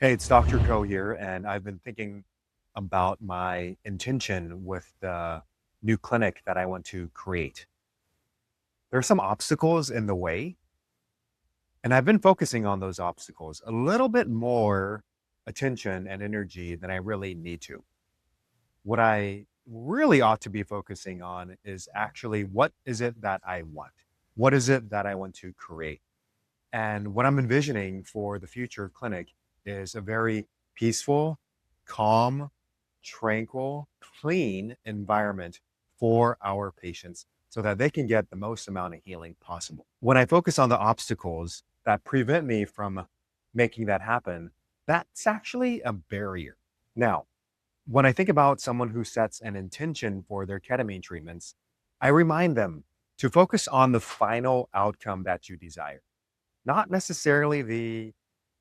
Hey, it's Dr. Ko here, and I've been thinking about my intention with the new clinic that I want to create. There are some obstacles in the way, and I've been focusing on those obstacles a little bit more attention and energy than I really need to. What I really ought to be focusing on is actually what is it that I want? What is it that I want to create? And what I'm envisioning for the future clinic is a very peaceful, calm, tranquil, clean environment for our patients so that they can get the most amount of healing possible. When I focus on the obstacles that prevent me from making that happen, that's actually a barrier. Now, when I think about someone who sets an intention for their ketamine treatments, I remind them to focus on the final outcome that you desire, not necessarily the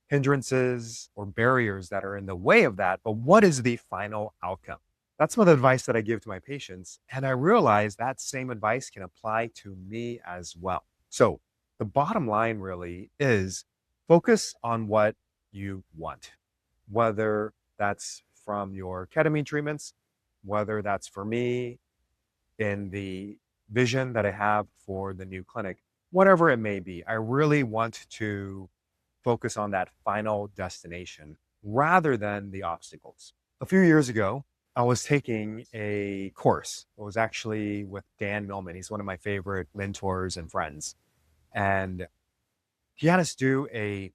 hindrances or barriers that are in the way of that, but what is the final outcome? That's some of the advice that I give to my patients. And I realize that same advice can apply to me as well. So the bottom line really is focus on what you want, whether that's from your ketamine treatments, whether that's for me in the vision that I have for the new clinic, whatever it may be. I really want to focus on that final destination rather than the obstacles. A few years ago, I was taking a course. It was actually with Dan Millman. He's one of my favorite mentors and friends. And he had us do a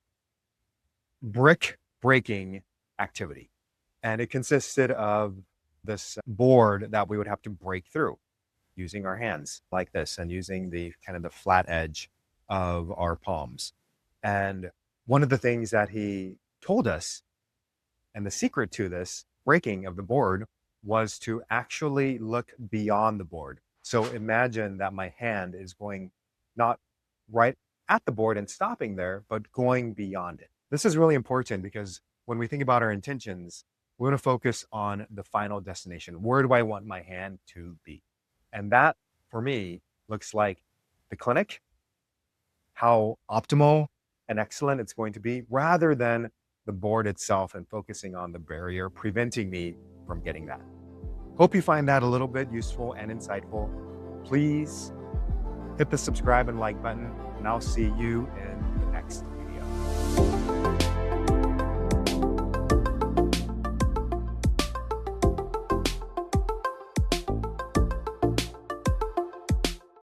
brick breaking activity. And it consisted of this board that we would have to break through using our hands like this and using the kind of the flat edge of our palms. And one of the things that he told us, and the secret to this breaking of the board, was to actually look beyond the board. So imagine that my hand is going not right at the board and stopping there, but going beyond it. This is really important because when we think about our intentions, we want to focus on the final destination. Where do I want my hand to be? And that, for me, looks like the clinic, how optimal and excellent it's going to be, rather than the board itself and focusing on the barrier, preventing me from getting that. Hope you find that a little bit useful and insightful. Please hit the subscribe and like button, and I'll see you in the next video.